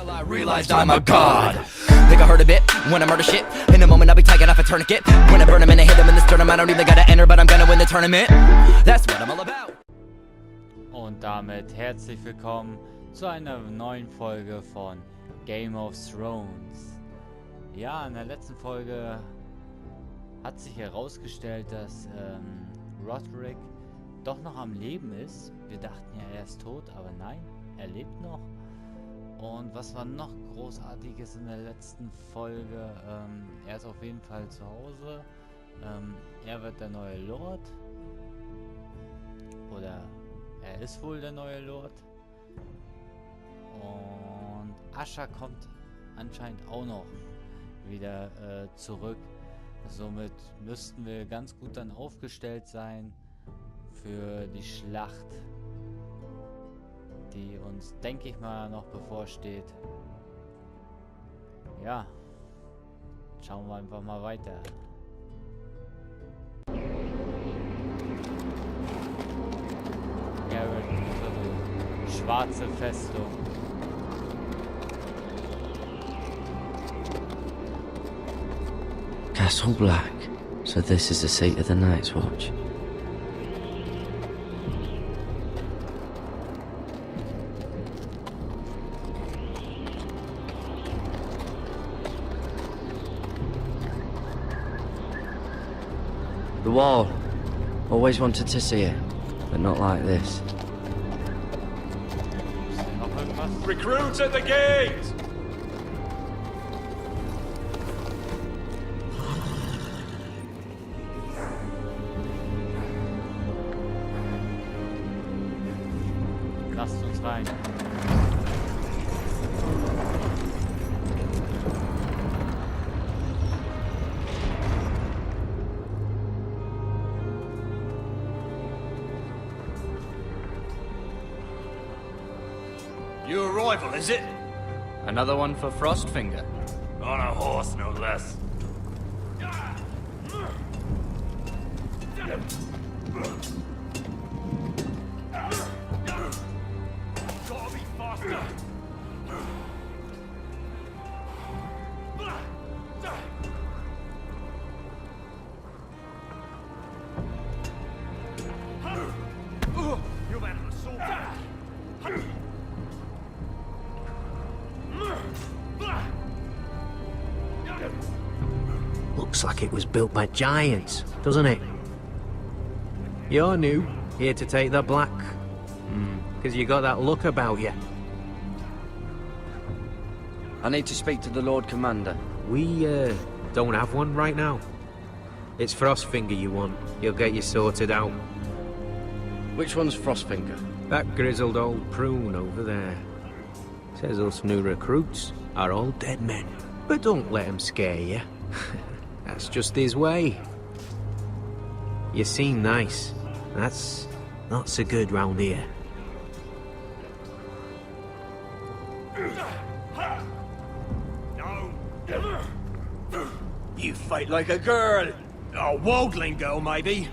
Till I realized I'm a god. Think I heard a bit when I murder shit. In a moment I'll be taking off a tourniquet. When I burn him and I hit him in the sternum, I don't even gotta enter, but I'm gonna win the tournament. That's what I'm all about. Und damit herzlich willkommen zu einer neuen Folge von Game of Thrones. Ja, in der letzten Folge hat sich herausgestellt, dass Roderick doch noch am Leben ist. Wir dachten ja, er ist tot, aber nein, er lebt noch. Und was war noch Großartiges in der letzten Folge? Er ist auf jeden Fall zu Hause. Er wird der neue Lord. Oder er ist wohl der neue Lord. Und Asha kommt anscheinend auch noch wieder zurück. Somit müssten wir ganz gut dann aufgestellt sein für die Schlacht, die uns, denke ich mal, noch bevorsteht. Ja, schauen wir einfach mal weiter. Schwarze Festung. Castle Black. So this is the seat of the Night's Watch. The Wall. Always wanted to see it, but not like this. Recruits at the gate! Lasst uns rein. New arrival, is it? Another one for Frostfinger. On a horse, no less. Gotta be faster. You're man of the sword. Looks like it was built by giants, doesn't it? You're new, here to take the black. Because you got that look about you. I need to speak to the Lord Commander. We, don't have one right now. It's Frostfinger you want. He'll get you sorted out. Which one's Frostfinger? That grizzled old prune over there. Says us new recruits are all dead men. But don't let him scare you. That's just his way. You seem nice. That's not so good round here. You fight like a girl. A worldling girl, maybe.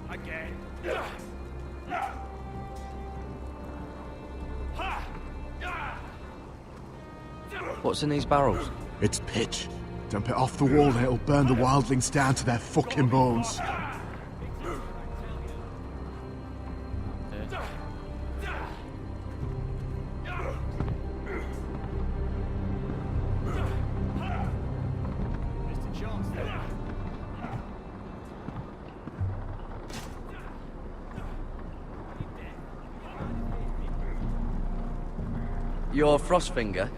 Again. What's in these barrels? It's pitch. Dump it off the wall and it'll burn the wildlings down to their fucking bones. You're Frostfinger?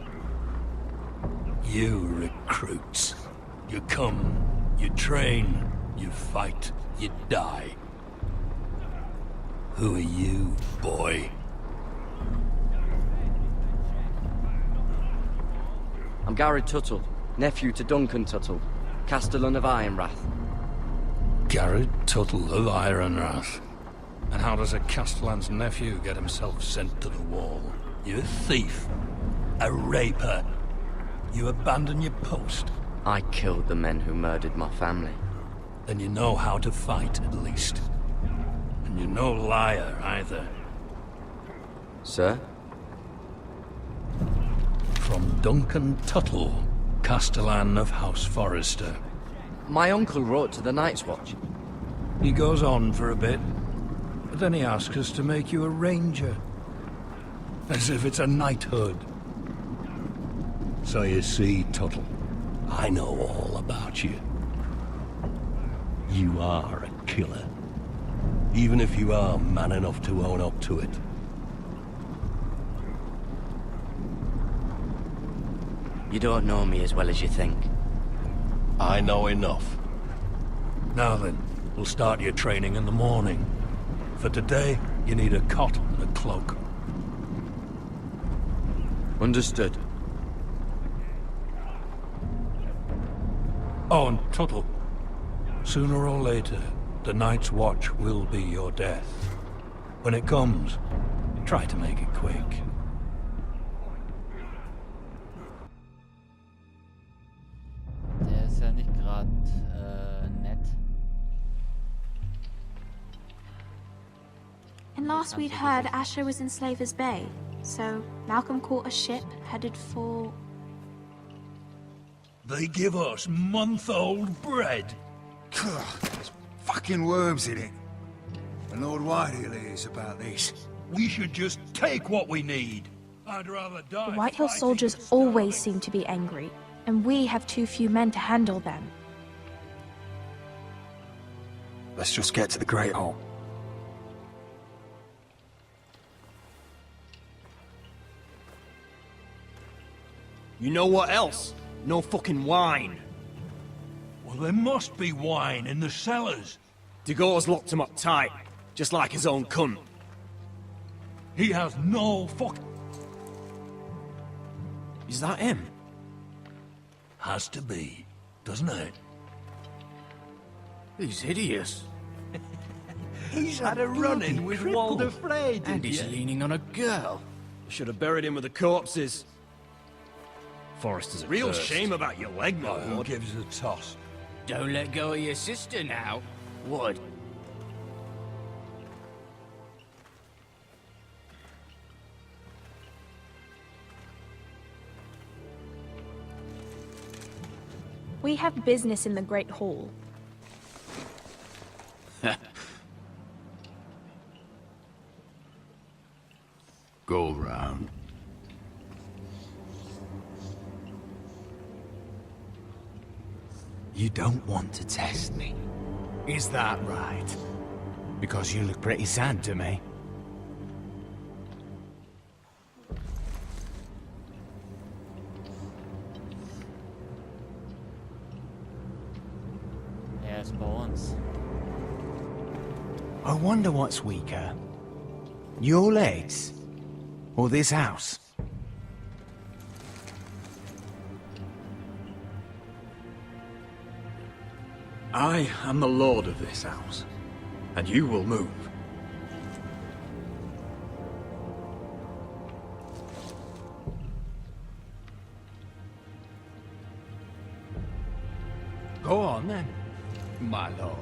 You recruits. You come, you train, you fight, you die. Who are you, boy? I'm Gary Tuttle, nephew to Duncan Tuttle, Castellan of Ironrath. Garrett Tuttle of Ironrath. And how does a Castellan's nephew get himself sent to the wall? You a thief, a raper. You abandon your post. I killed the men who murdered my family. Then you know how to fight, at least. And you no liar either. Sir? From Duncan Tuttle, Castellan of House Forrester. My uncle wrote to the Night's Watch. He goes on for a bit, but then he asks us to make you a ranger. As if it's a knighthood. So you see, Tuttle, I know all about you. You are a killer. Even if you are man enough to own up to it. You don't know me as well as you think. I know enough. Now then, we'll start your training in the morning. For today, you need a cot and a cloak. Understood. Oh, and Tuttle. Sooner or later, the Night's Watch will be your death. When it comes, try to make it quick. Der ist ja nicht gerade nett. And last we'd heard Asher was in Slaver's Bay, so Malcolm caught a ship headed for... They give us month-old bread. There's fucking worms in it. And Lord Whitehill is about this. We should just take what we need. I'd rather die. The Whitehill fighting soldiers than always starving. seem to be angry, and we have too few men to handle them. Let's just get to the Great Hall. You know what else? No fucking wine. Well, there must be wine in the cellars. Degau's locked him up tight, just like his own cunt. He has no fuck... Is that him? Has to be, doesn't it? He's hideous. He's had a run-in with Walder Frey, And he's leaning on a girl. Should have buried him with the corpses. Forrester's a real shame about your leg, my Who lord. gives a toss? Don't let go of your sister now. Would. We have business in the Great Hall. Go round. You don't want to test me. Is that right? Because you look pretty sad to me. Er ist bei uns. I wonder what's weaker. Your legs? Or this house? I am the lord of this house, and you will move. Go on then, my lord.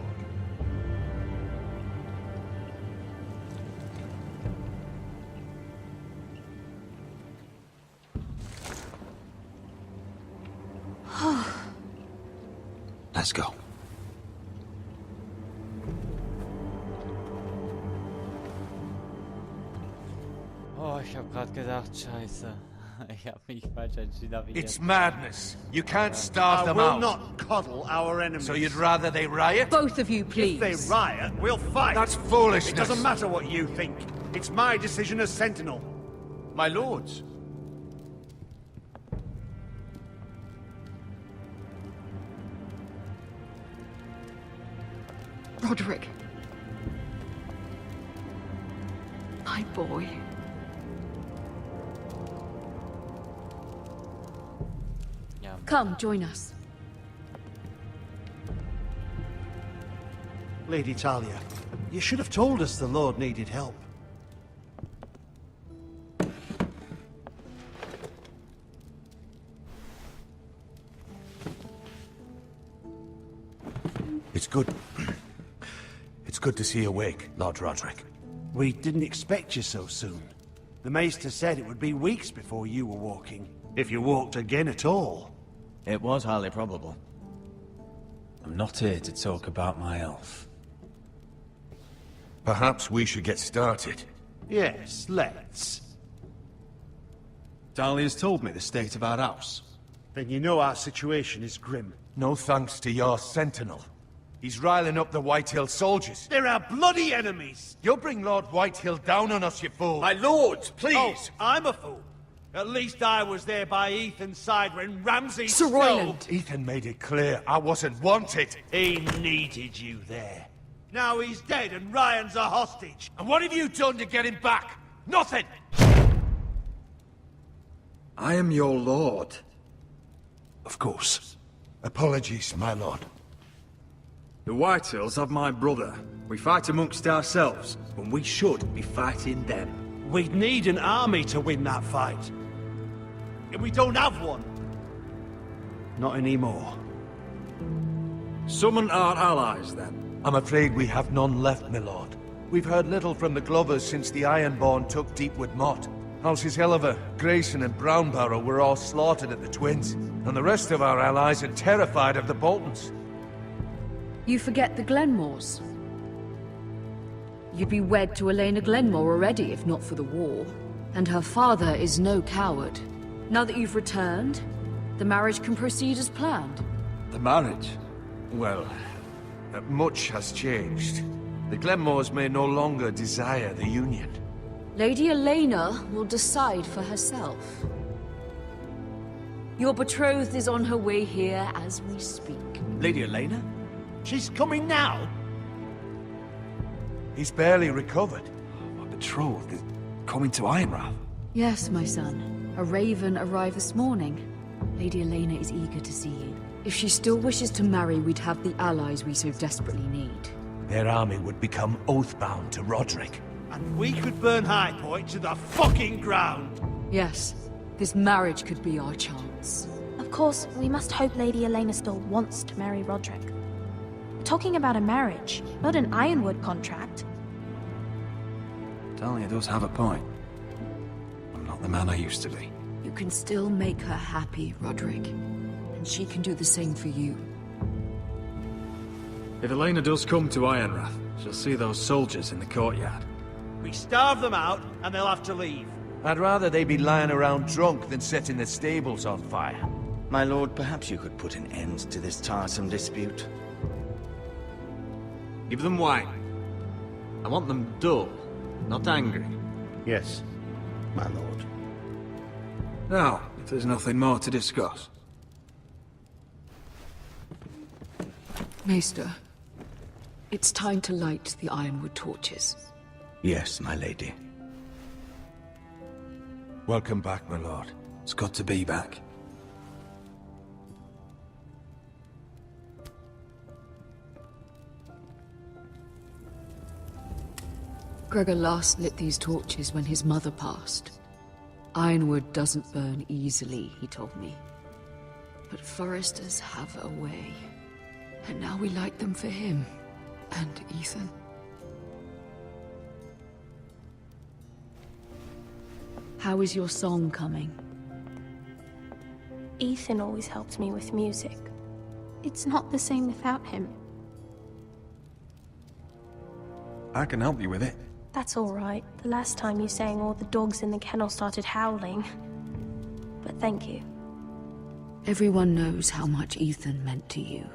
Let's go. Oh, ich hab grad gedacht, scheiße. Ich hab mich falsch entschieden. Hab ich It's jetzt- madness. You can't starve them out. not coddle our enemies. So you'd rather they riot? Both of you, please. If they riot, we'll fight. That's foolishness. It doesn't matter what you think. It's my decision as Sentinel. My lords. Roderick. My boy. Ja, Come, join us. Lady Talia, you should have told us the Lord needed help. It's good. It's It's good to see you awake, Lord Roderick. We didn't expect you so soon. The Maester said it would be weeks before you were walking, if you walked again at all. It was highly probable. I'm not here to talk about my elf. Perhaps we should get started. Yes, let's. Dahlia's told me the state of our house. Then you know our situation is grim. No thanks to your sentinel. He's riling up the Whitehill soldiers. They're our bloody enemies! You'll bring Lord Whitehill down on us, you fool! My lords, please! Oh, I'm a fool. At least I was there by Ethan's side when Ramsay Sir Royland! Ethan made it clear I wasn't wanted. He needed you there. Now he's dead and Ryan's a hostage. And what have you done to get him back? Nothing! I am your lord. Of course. Apologies, my lord. The Whitehills have my brother. We fight amongst ourselves, when we should be fighting them. We'd need an army to win that fight. And we don't have one. Not anymore. Summon our allies, then. I'm afraid we have none left, my lord. We've heard little from the Glovers since the Ironborn took Deepwood Motte. Houses Helliver, Grayson and Brownbarrow were all slaughtered at the Twins, and the rest of our allies are terrified of the Boltons. You forget the Glenmores. You'd be wed to Elena Glenmore already if not for the war. And her father is no coward. Now that you've returned, the marriage can proceed as planned. The marriage? Well, much has changed. The Glenmores may no longer desire the union. Lady Elena will decide for herself. Your betrothed is on her way here as we speak. Lady Elena? She's coming now? He's barely recovered. My betrothed is coming to Ironrath. Yes, my son. A raven arrived this morning. Lady Elena is eager to see you. If she still wishes to marry, we'd have the allies we so desperately need. Their army would become oathbound to Roderick. And we could burn High Point to the fucking ground! Yes, this marriage could be our chance. Of course, we must hope Lady Elena still wants to marry Roderick. We're talking about a marriage, not an Ironwood contract. Dahlia does have a point. I'm not the man I used to be. You can still make her happy, Roderick. And she can do the same for you. If Elena does come to Ironrath, she'll see those soldiers in the courtyard. We starve them out, and they'll have to leave. I'd rather they be lying around drunk than setting the stables on fire. My lord, perhaps you could put an end to this tiresome dispute. Give them wine. I want them dull, not angry. Yes, my lord. Now, if there's nothing more to discuss. Maester, it's time to light the Ironwood torches. Yes, my lady. Welcome back, my lord. It's good to be back. Gregor last lit these torches when his mother passed. Ironwood doesn't burn easily, he told me. But foresters have a way. And now we light them for him. And Ethan. How is your song coming? Ethan always helped me with music. It's not the same without him. I can help you with it. That's all right. The last time you sang, all the dogs in the kennel started howling. But thank you. Everyone knows how much Ethan meant to you.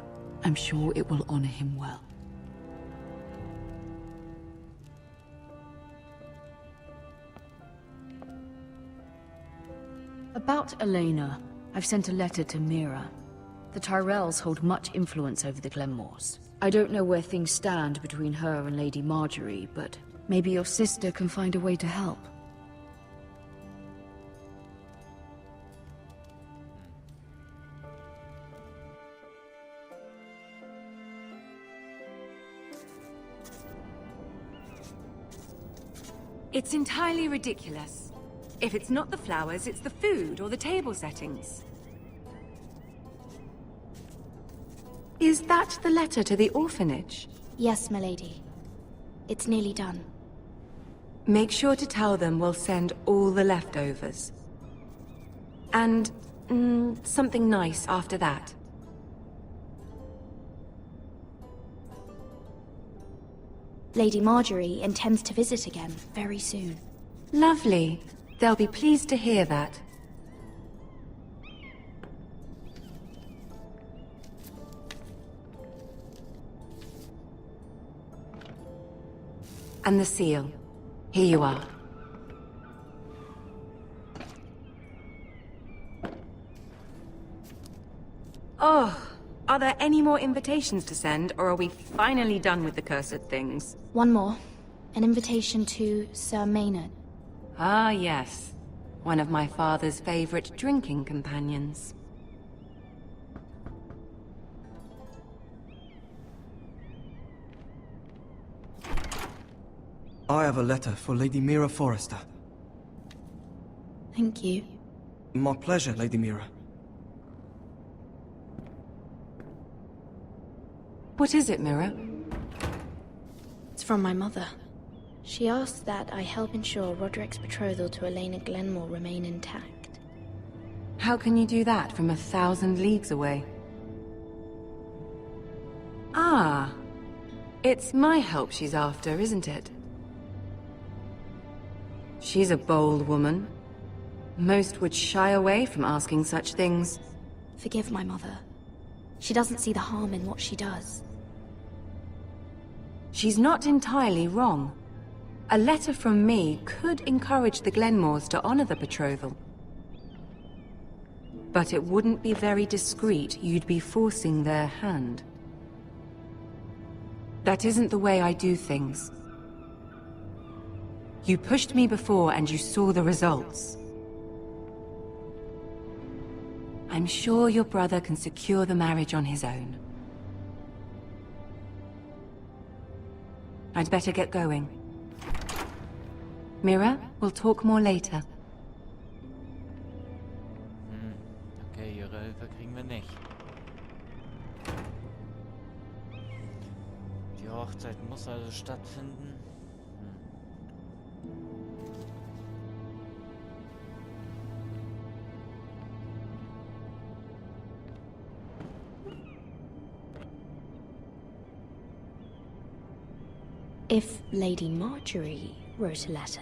I'm sure it will honor him well. About Elena, I've sent a letter to Mira. The Tyrells hold much influence over the Glenmores. I don't know where things stand between her and Lady Marjorie, but maybe your sister can find a way to help. It's entirely ridiculous. If it's not the flowers, it's the food or the table settings. Is that the letter to the orphanage? Yes, my lady. It's nearly done. Make sure to tell them we'll send all the leftovers. And, something nice after that. Lady Marjorie intends to visit again very soon. Lovely. They'll be pleased to hear that. And the seal. Here you are. Oh, are there any more invitations to send, or are we finally done with the cursed things? One more. An invitation to Sir Maynard. Ah, yes. One of my father's favorite drinking companions. I have a letter for Lady Mira Forrester. Thank you. My pleasure, Lady Mira. What is it, Mira? It's from my mother. She asked that I help ensure Roderick's betrothal to Elena Glenmore remain intact. How can you do that from 1,000 leagues away? Ah. It's my help she's after, isn't it? She's a bold woman. Most would shy away from asking such things. Forgive my mother. She doesn't see the harm in what she does. She's not entirely wrong. A letter from me could encourage the Glenmores to honor the betrothal. But it wouldn't be very discreet. You'd be forcing their hand. That isn't the way I do things. You pushed me before and you saw the results. I'm sure your brother can secure the marriage on his own. I'd better get going. Mira, we'll talk more later. Okay, ihre Hilfe kriegen wir nicht. Die Hochzeit muss also stattfinden. If Lady Marjorie wrote a letter...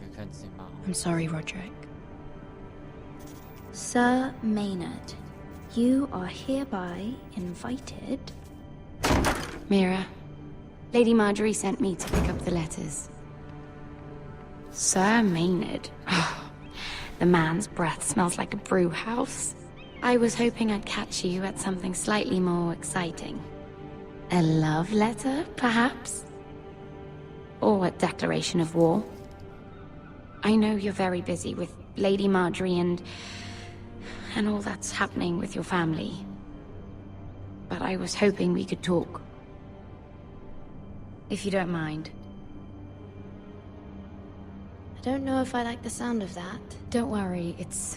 Wir können's nicht machen. I'm sorry, Roderick. Sir Maynard, you are hereby invited... Mira, Lady Marjorie sent me to pick up the letters. Sir Maynard. The man's breath smells like a brew house. I was hoping I'd catch you at something slightly more exciting. A love letter, perhaps? Or a declaration of war? I know you're very busy with Lady Marjorie and all that's happening with your family. But I was hoping we could talk. If you don't mind. I don't know if I like the sound of that. Don't worry, it's...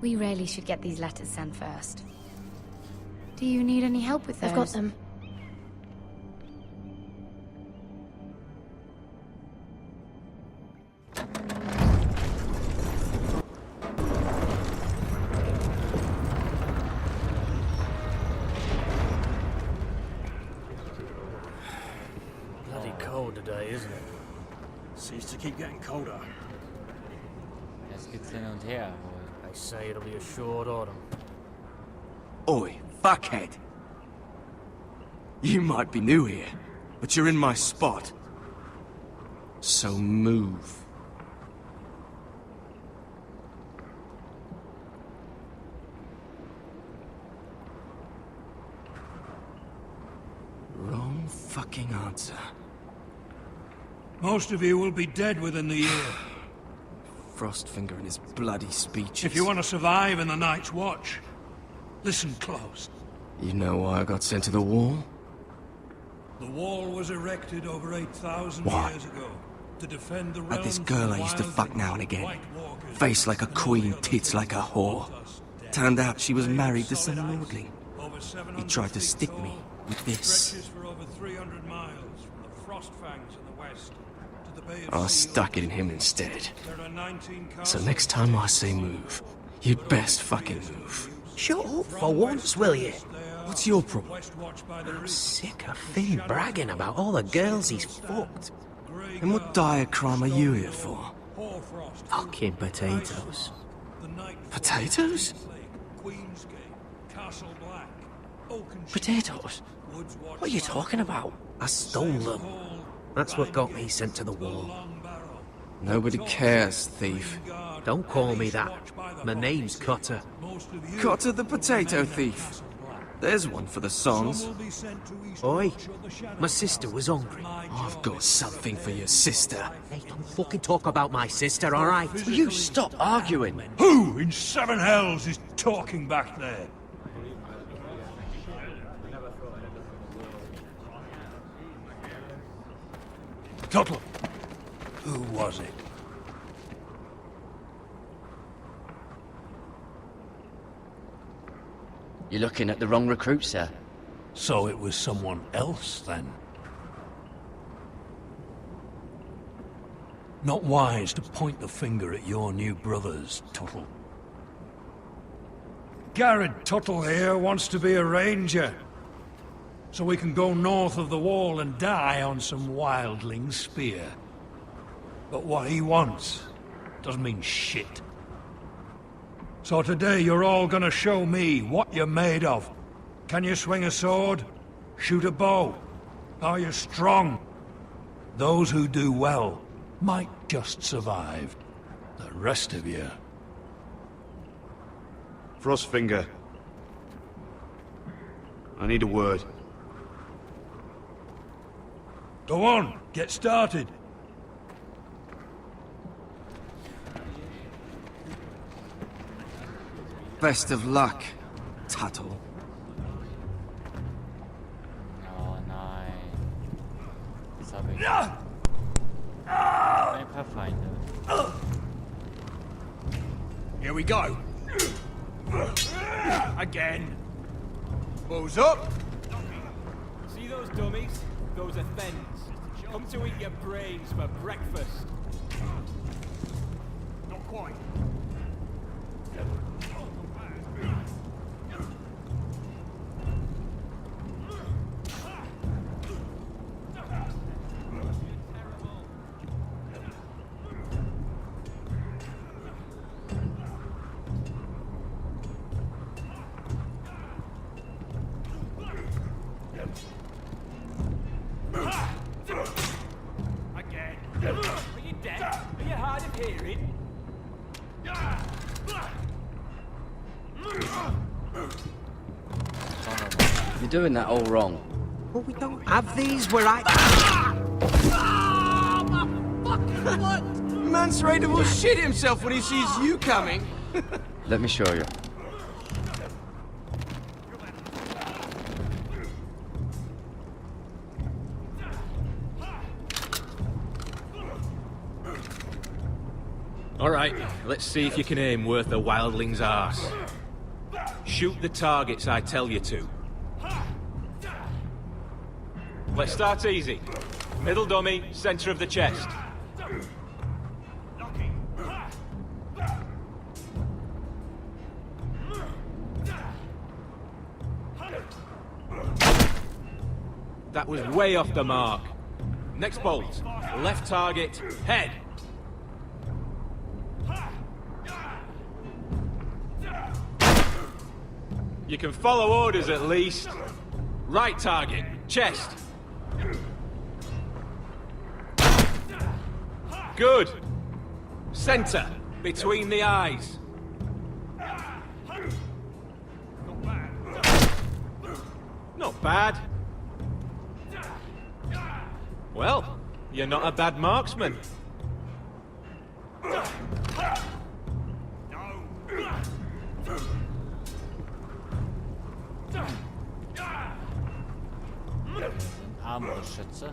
We really should get these letters sent first. Do you need any help with those? I've got them. Today, isn't it? Seems to keep getting colder. Es geht's hin und her. They say it'll be a short autumn. Oi, fuckhead. You might be new here, but you're in my spot. So move. Wrong fucking answer. Most of you will be dead within the year. Frostfinger and his bloody speeches. If you want to survive in the Night's Watch, listen close. You know why I got sent to the wall? The wall was erected over 8,000 Why? years ago. To defend the Had this realms girl I from used to fuck wildlings now and and again. White Walkers. Face like a queen, tits like a whore. Turned out she was married to some lordling. Over 700 He tried to feet stick tall, me with this. stretches for over 300 miles from the Frost Fangs in the west to the Bay of I Seals. stuck it in him instead. There are 19 So castles. next time I say move, you'd best fucking move. Shut up for once, will you? What's your problem? West watched by the I'm reef. sick of Finn bragging about all the girls he's fucked. And what dire crime are you here for? Hoarfrost, Fucking potatoes. the Night Potatoes? Queensgate, Castle Black, Oakenshire, Potatoes? Woods watched What are you by talking about? I stole them. That's what got me sent to the wall. Nobody cares, thief. Don't call me that. My name's Cotter. Cotter the potato thief. There's one for the songs. Oi, my sister was hungry. I've got something for your sister. Hey, don't fucking talk about my sister, alright? Will you stop arguing? Who in seven hells is talking back there? Tuttle, who was it? You're looking at the wrong recruit, sir. So it was someone else, then? Not wise to point the finger at your new brothers, Tuttle. Garrett Tuttle here wants to be a ranger. So we can go north of the wall and die on some wildling spear. But what he wants doesn't mean shit. So today you're all gonna show me what you're made of. Can you swing a sword? Shoot a bow? Are you strong? Those who do well might just survive. The rest of you... Frostfinger. I need a word. Go on, get started. Best of luck, Tuttle. Oh nein. Jetzt habe ich ein paar Feinde. Here we go. Again. Balls up. See those dummies? Those are thens. Come to eat your brains for breakfast. Not quite. Again. Are you dead? Are you hard of hearing? You're doing that all wrong. Well, we don't have these where I... Man's Raider will shit himself when he sees you coming. Let me show you. Alright, let's see if you can aim worth a wildling's arse. Shoot the targets I tell you to. Let's start easy. Middle dummy, center of the chest. That was way off the mark. Next bolt. Left target, head. You can follow orders at least. Right target, chest. Good. Center, between the eyes. Not bad. Well, you're not a bad marksman. Armbrustschütze.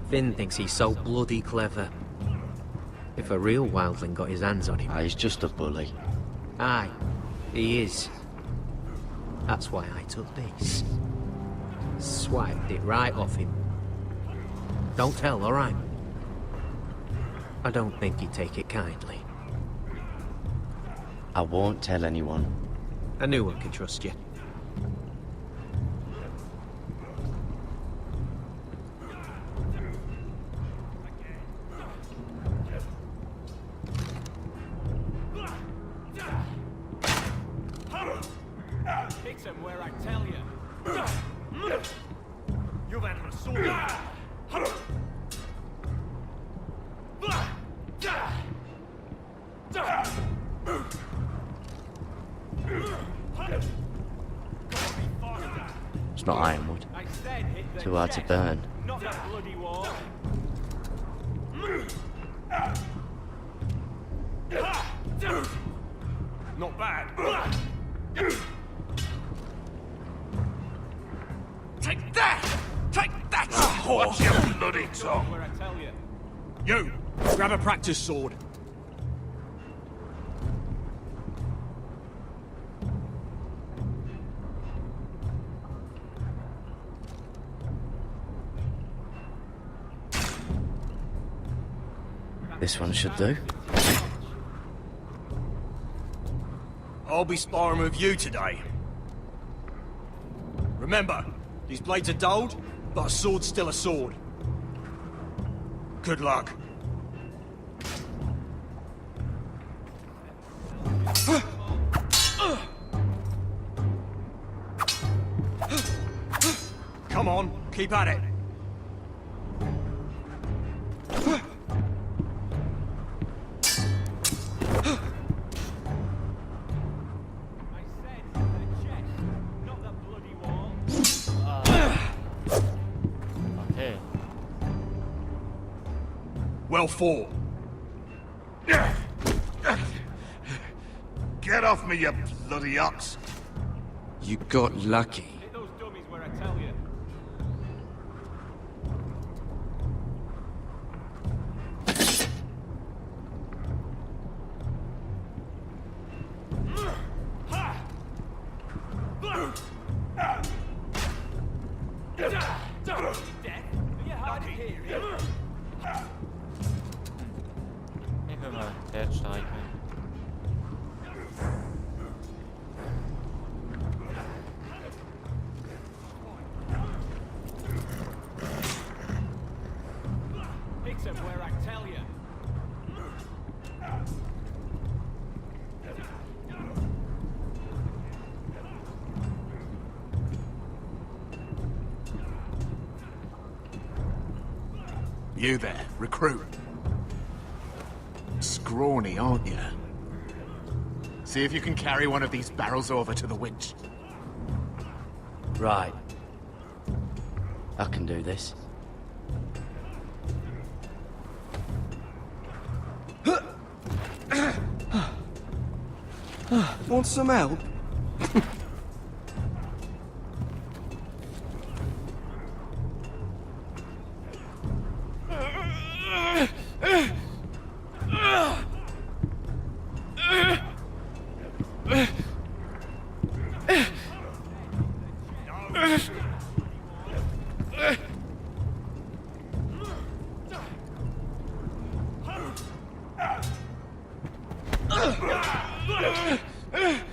Finn thinks he's so bloody clever. If a real wildling got his hands on him... He's just a bully. Aye, he is. That's why I took this. Swiped it right off him. Don't tell, alright? I don't think he'd take it kindly. I won't tell anyone. I knew I could trust you. Hit him where I tell you. You've had a sword. It's not ironwood. Too hard to burn. Not that bloody wall. Not bad. Take that! Take that! Watch your bloody tongue! Where I tell you. You! Grab a practice sword. This one should do. I'll be sparring with you today. Remember, these blades are dulled, but a sword's still a sword. Good luck. Come on, keep at it. Okay. Well fought. Get off me, you bloody ox! You got lucky. Hit those dummies where I tell you. Ich will mal Pferd streicheln. Hit him where I tell you. You there, recruit. Scrawny, aren't you? See if you can carry one of these barrels over to the winch. Right. I can do this. Want some help?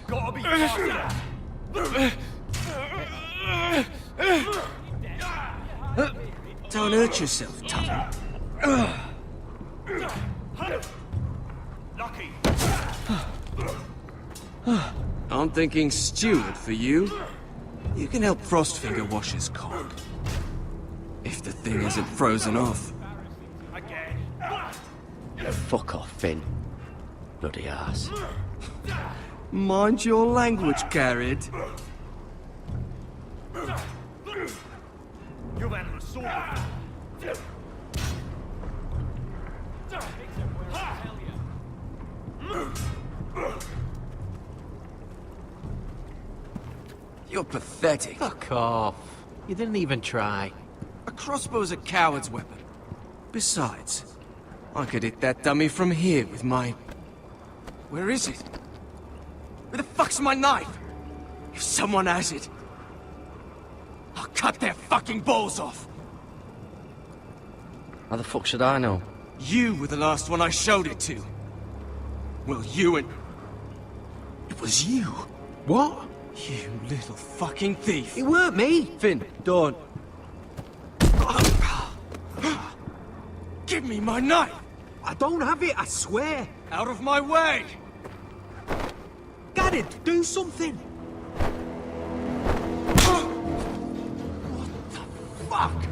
Gotta be faster. Don't hurt yourself, Tom. Lucky. I'm thinking steward for you. You can help Frostfinger wash his cock. If the thing isn't frozen off. Again. Fuck off, Finn. Bloody ass. Mind your language, Garrett. You've had a sword. Hit him where I tell you. You're pathetic. Fuck off. You didn't even try. A crossbow's a coward's weapon. Besides, I could hit that dummy from here with my... Where is it? Where the fuck's my knife? If someone has it, I'll cut their fucking balls off. How the fuck should I know? You were the last one I showed it to. Well, you and... It was you. What? You little fucking thief. It weren't me. Finn, don't. Give me my knife! I don't have it, I swear. Out of my way! Got it, do something. What the fuck?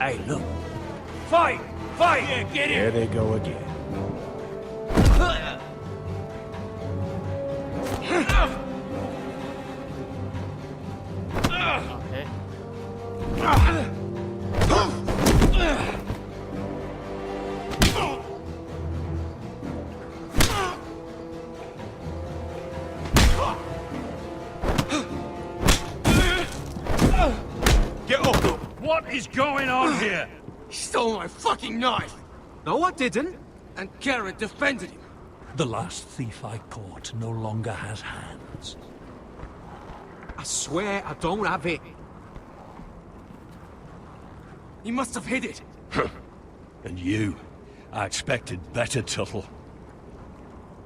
Hey, look. Fight! Fight! Yeah, get There in! they go again. Okay. Get up! What is going on here? He stole my fucking knife! No, I didn't. And Garrett defended him. The last thief I caught no longer has hands. I swear I don't have it. He must have hid it. And you? I expected better, Tuttle.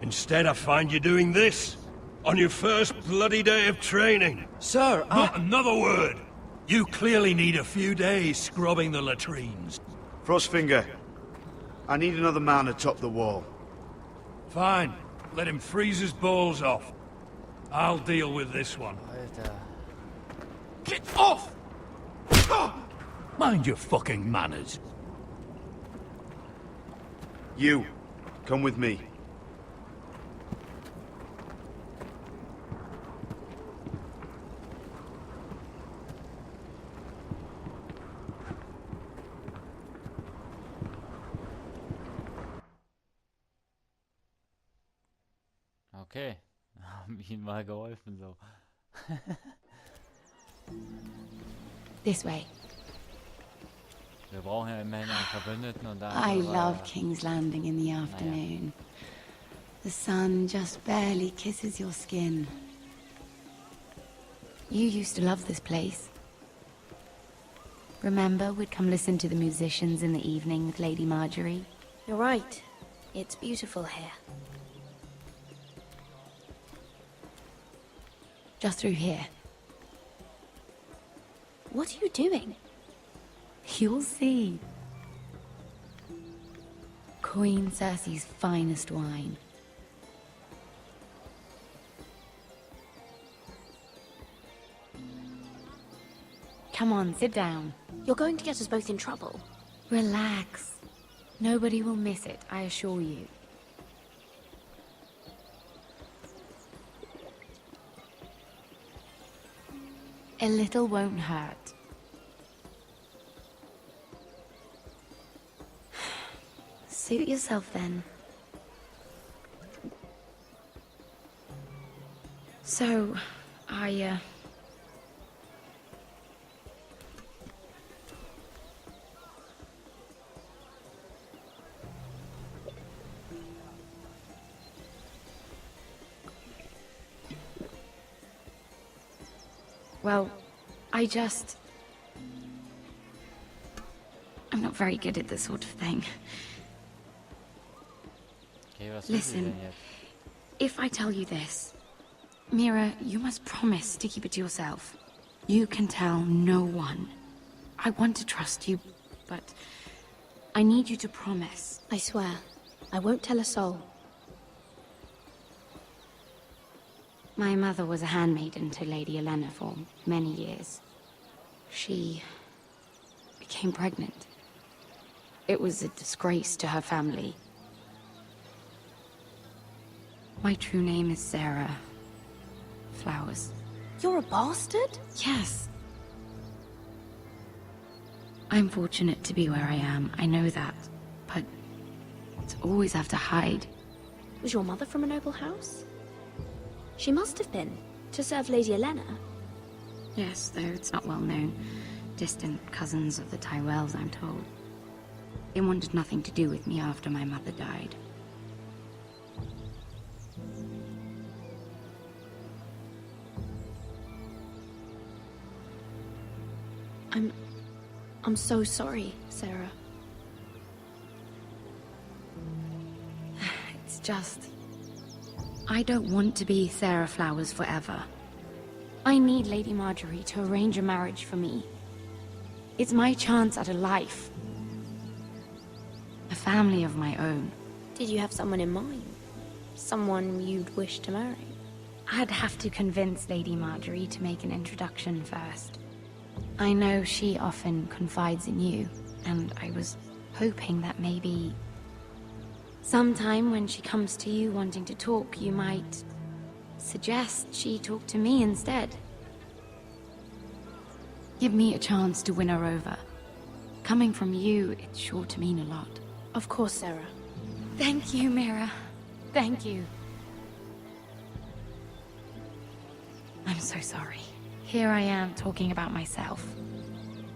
Instead, I find you doing this. On your first bloody day of training. Sir, Not another word! You clearly need a few days scrubbing the latrines. Frostfinger, I need another man atop the wall. Fine. Let him freeze his balls off. I'll deal with this one. Alter. Get off! Mind your fucking manners. You, come with me. Okay. Haben ihnen mal geholfen so. This way. Wir brauchen ja immerhin einen Verbündeten und da. I love King's Landing in the afternoon. The sun just barely kisses your skin. You used to love this place. Remember, we'd come listen to the musicians in the evening with Lady Marjorie? You're right. It's beautiful here. Just through here. What are you doing? You'll see. Queen Cersei's finest wine. Come on, sit down. You're going to get us both in trouble. Relax. Nobody will miss it, I assure you. A little won't hurt. Suit yourself then. So, well, I'm not very good at this sort of thing. Okay, was will sie Listen, denn jetzt? if I tell you this, Mira, you must promise to keep it to yourself. You can tell no one. I want to trust you, but I need you to promise. I swear, I won't tell a soul. My mother was a handmaiden to Lady Olenna for many years. She became pregnant. It was a disgrace to her family. My true name is Sarah Flowers. You're a bastard? Yes. I'm fortunate to be where I am, I know that. But to always have to hide Was your mother from a noble house? She must have been, to serve Lady Elena. Yes, though it's not well known. Distant cousins of the Tyrells, I'm told. They wanted nothing to do with me after my mother died. I'm so sorry, Sarah. It's just... I don't want to be Sarah Flowers forever. I need Lady Marjorie to arrange a marriage for me. It's my chance at a life. A family of my own. Did you have someone in mind? Someone you'd wish to marry? I'd have to convince Lady Marjorie to make an introduction first. I know she often confides in you, and I was hoping that maybe... sometime when she comes to you wanting to talk, you might suggest she talk to me instead. Give me a chance to win her over. Coming from you, it's sure to mean a lot. Of course, Sarah. Thank you, Mira. Thank you. I'm so sorry. Here I am talking about myself.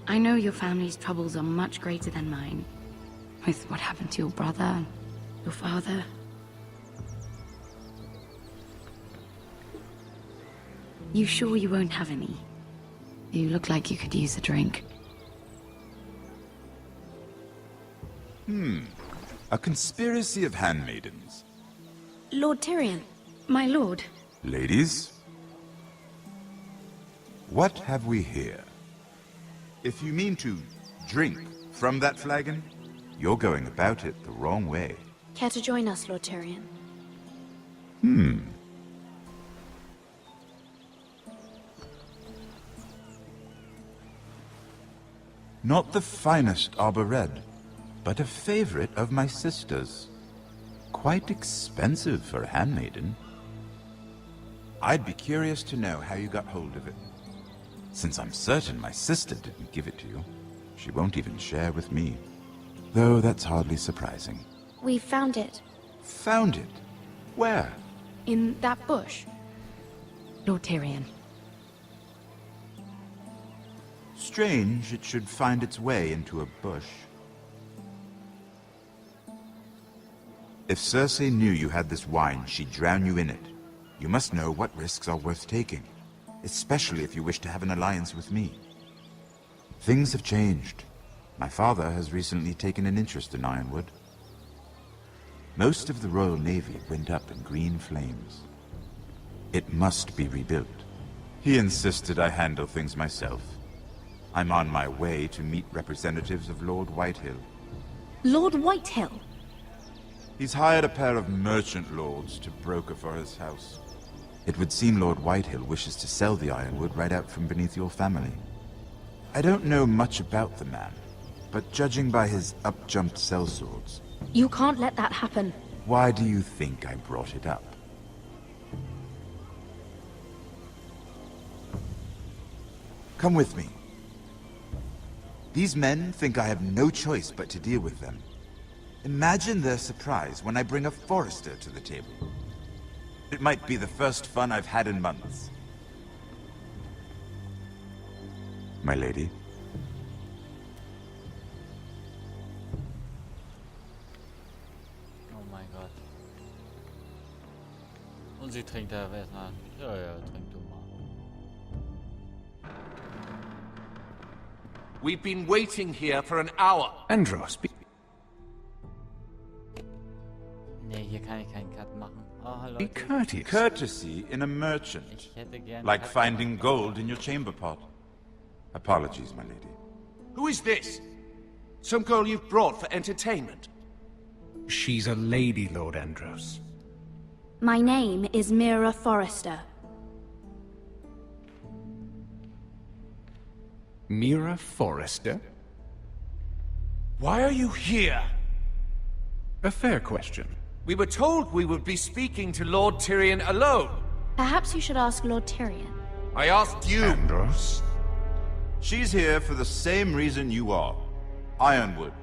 I know your family's troubles are much greater than mine. With what happened to your brother and your father. You sure you won't have any? You look like you could use a drink. A conspiracy of handmaidens. Lord Tyrion. My lord. Ladies? What have we here? If you mean to drink from that flagon, you're going about it the wrong way. Care to join us, Lord Tyrion? Not the finest arbor red, but a favorite of my sister's. Quite expensive for a handmaiden. I'd be curious to know how you got hold of it. Since I'm certain my sister didn't give it to you, she won't even share with me. Though that's hardly surprising. We found it. Found it? Where? In that bush. Lord Tyrion. Strange it should find its way into a bush. If Cersei knew you had this wine, she'd drown you in it. You must know what risks are worth taking, especially if you wish to have an alliance with me. Things have changed. My father has recently taken an interest in Ironwood. Most of the Royal Navy went up in green flames. It must be rebuilt. He insisted I handle things myself. I'm on my way to meet representatives of Lord Whitehill. Lord Whitehill? He's hired a pair of merchant lords to broker for his house. It would seem Lord Whitehill wishes to sell the Ironwood right out from beneath your family. I don't know much about the man, but judging by his up-jumped sellswords... You can't let that happen. Why do you think I brought it up? Come with me. These men think I have no choice but to deal with them. Imagine their surprise when I bring a forester to the table. It might be the first fun I've had in months. My lady? Oh mein Gott. Und sie trinkt da erstmal. Ja, trink du mal. We've been waiting here for an hour. Andros, Nee, hier kann ich keinen Cut machen. Oh, Be Leute. courteous. Courtesy in a merchant. Ich hätte gern Like Cut finding gemacht. gold in your chamber pot. Apologies, my lady. Who is this? Some girl you've brought for entertainment? she's a lady, Lord Andros. My name is Mira Forrester. Mira Forrester? Why are you here? A fair question. We were told we would be speaking to Lord Tyrion alone. Perhaps you should ask Lord Tyrion. I asked you. She's here for the same reason you are. Ironwood.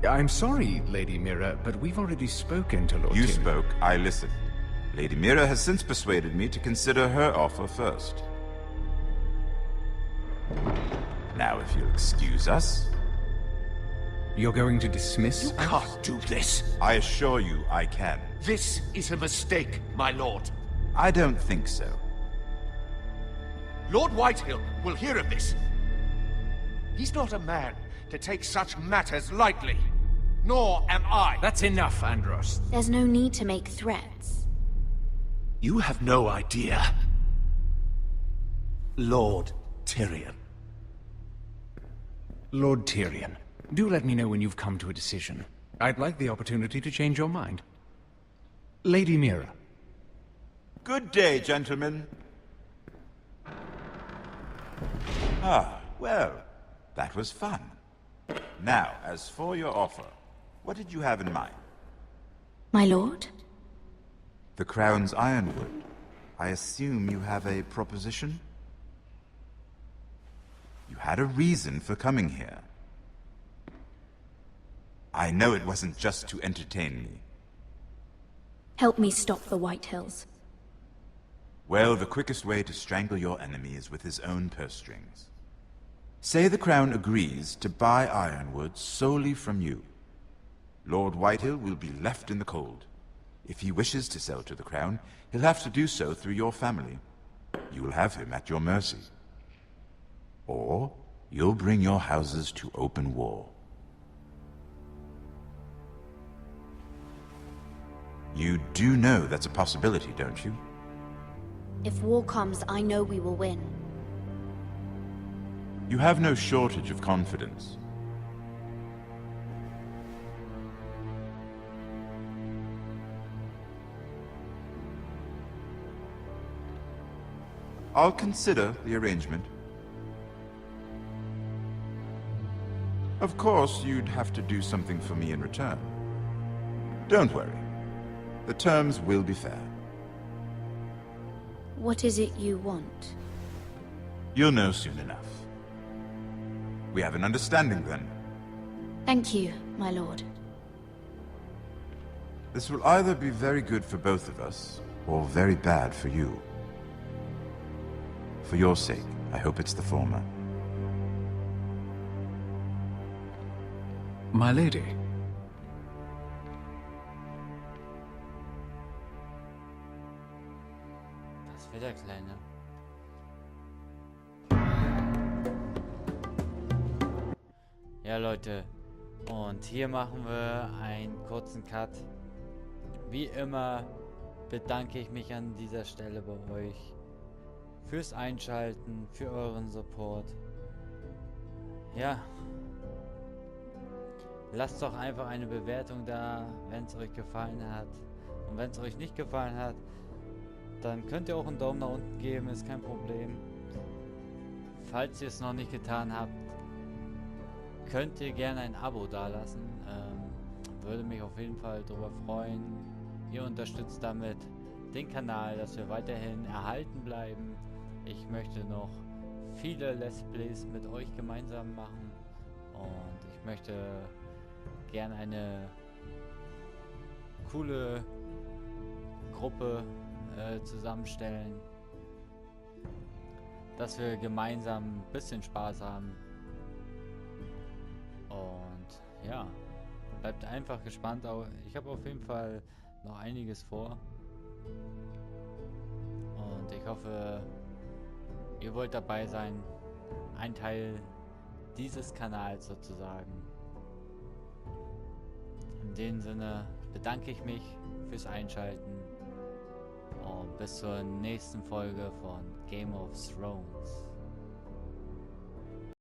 I'm sorry, Lady Mira, but we've already spoken to Lord You Tyrion. spoke, I listened. Lady Mira has since persuaded me to consider her offer first. Now, if you'll excuse us... You're going to dismiss? You can't do this. I assure you I can. This is a mistake, my lord. I don't think so. Lord Whitehill will hear of this. He's not a man to take such matters lightly. Nor am I. That's enough, Andros. There's no need to make threats. You have no idea. Lord Tyrion. Lord Tyrion, do let me know when you've come to a decision. I'd like the opportunity to change your mind. Lady Mira. Good day, gentlemen. Ah, well, that was fun. Now, as for your offer, what did you have in mind? My lord? The Crown's Ironwood. I assume you have a proposition? You had a reason for coming here. I know it wasn't just to entertain me. Help me stop the Whitehills. Well, the quickest way to strangle your enemy is with his own purse strings. Say the Crown agrees to buy Ironwood solely from you. Lord Whitehill will be left in the cold. If he wishes to sell to the Crown, he'll have to do so through your family. You will have him at your mercy. Or you'll bring your houses to open war. You do know that's a possibility, don't you? If war comes, I know we will win. You have no shortage of confidence. I'll consider the arrangement. Of course, you'd have to do something for me in return. Don't worry. The terms will be fair. What is it you want? You'll know soon enough. We have an understanding then. Thank you, my lord. This will either be very good for both of us, or very bad for you. For your sake, I hope it's the former. My lady. Das will der Kleine. Ja, Leute. Und hier machen wir einen kurzen Cut. Wie immer bedanke ich mich an dieser Stelle bei euch fürs Einschalten, für euren Support. Ja. Lasst doch einfach eine Bewertung da, wenn es euch gefallen hat. Und wenn es euch nicht gefallen hat, dann könnt ihr auch einen Daumen nach unten geben, ist kein Problem. Falls ihr es noch nicht getan habt, könnt ihr gerne ein Abo dalassen. Würde mich auf jeden Fall darüber freuen. Ihr unterstützt damit den Kanal, dass wir weiterhin erhalten bleiben. Ich möchte noch viele Let's Plays mit euch gemeinsam machen. Und ich möchte gerne eine coole Gruppe zusammenstellen, dass wir gemeinsam ein bisschen Spaß haben. Und ja, bleibt einfach gespannt. Ich habe auf jeden Fall noch einiges vor. Und ich hoffe, ihr wollt dabei sein. Ein Teil dieses Kanals sozusagen. In dem Sinne bedanke ich mich fürs Einschalten. Und bis zur nächsten Folge von Game of Thrones.